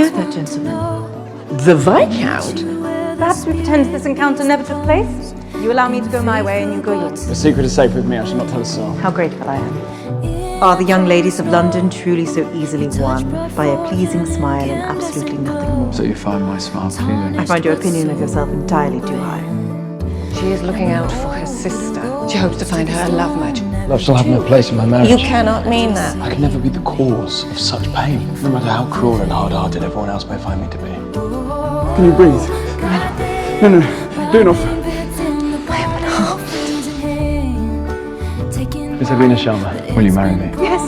know that gentleman. The Viscount? Perhaps we pretend this encounter never took place? You allow me to go my way and you go yours. The secret is safe with me. I shall not tell a soul. How grateful I am. Are the young ladies of London truly so easily won by a pleasing smile and absolutely nothing more? So you find my smile pleasing? I find your opinion of yourself entirely too high. She is looking out for her sister. She hopes to find her a love match. Love shall have no place in my marriage. You cannot mean that. I can never be the cause of such pain, no matter how cruel and hard-hearted everyone else may find me to be. Can you breathe? No, do not. Miss Edwina Sharma, will you marry me? Yes.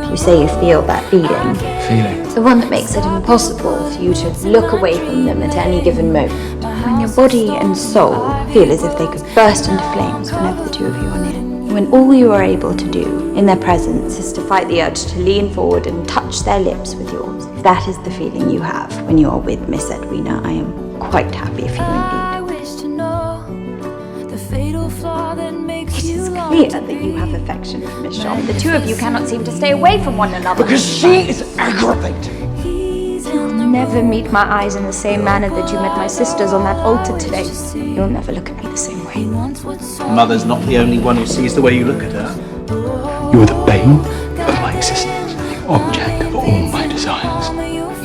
You say you feel that feeling. Feeling. The one that makes it impossible for you to look away from them at any given moment. When your body and soul feel as if they could burst into flames whenever the two of you are near. When all you are able to do in their presence is to fight the urge to lean forward and touch their lips with yours. If that is the feeling you have when you are with Miss Edwina, I am quite happy for you indeed. It is clear that you have affection for Miss Sharp. The two of you cannot seem to stay away from one another. Because she is aggravating. You'll never meet my eyes in the same manner that you met my sister's on that altar today. You'll never look at me the same way. Mother's not the only one who sees the way you look at her. You are the bane of my existence, the object of all my desires.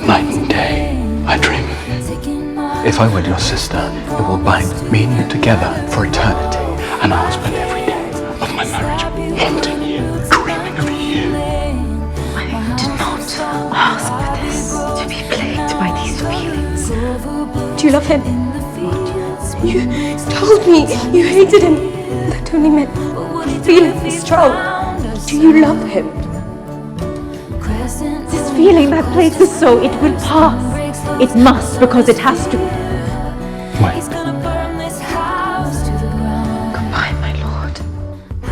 Night and day, I dream of you. If I wed your sister, it will bind me and you together for eternity, and I will spend every day of my marriage wanting you, dreaming of you. I did not ask for this, to be plagued by these feelings. Do you love him? You told me you hated him. That only meant feeling is strong. Do you love him? This feeling that plagues us so, it will pass. It must, because it has to. Wait. Goodbye, my lord.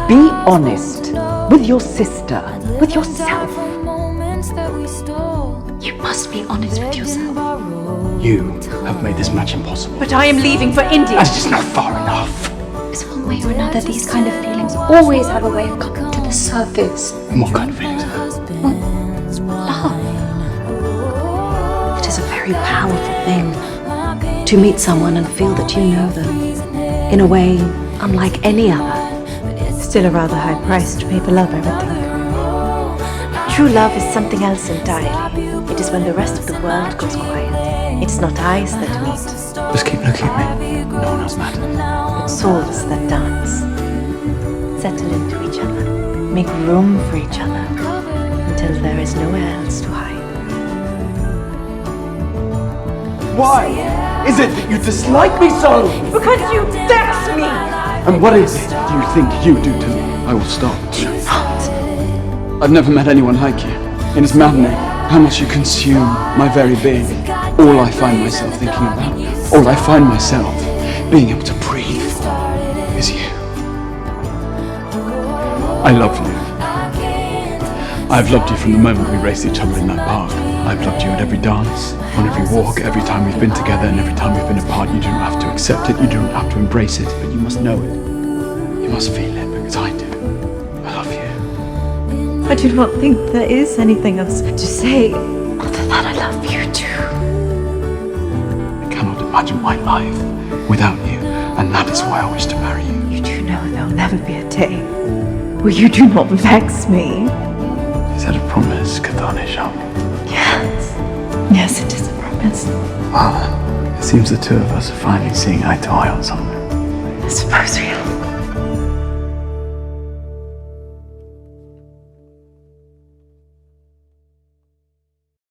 Be honest with your sister, with yourself. You must be honest with yourself. You have made this match impossible. But I am leaving for India. That's just not far enough. Because one way or another, these kind of feelings always have a way of coming to the surface. And what kind of feelings are those? Love. It is a very powerful thing to meet someone and feel that you know them in a way unlike any other. Still a rather high price to pay for love, I would think. True love is something else entirely. It is when the rest of the world goes quiet. It's not eyes that meet, Just keep looking at me. No one else matters. but souls that dance. Settle into each other. Make room for each other until there is nowhere else to hide. Why is it that you dislike me so? Because you vex me! And what is it you think you do to me? I will stop. I've never met anyone like you. It is maddening how much you consume my very being. All I find myself thinking about, all I find myself being able to breathe for is you. I love you. I've loved you from the moment we raced each other in that park. I've loved you at every dance, on every walk, every time we've been together and every time we've been apart. You don't have to accept it, you don't have to embrace it, but you must know it. You must feel it, because I do. I love you. I do not think there is anything else to say other than I love you too. I cannot imagine my life without you, and that is why I wish to marry you. You do know there'll never be a day where you do not vex me. Is that a promise, Kathane Sharp? Yes. Yes, it is a promise. Well then, it seems the two of us are finally seeing eye to eye on something. I suppose we are.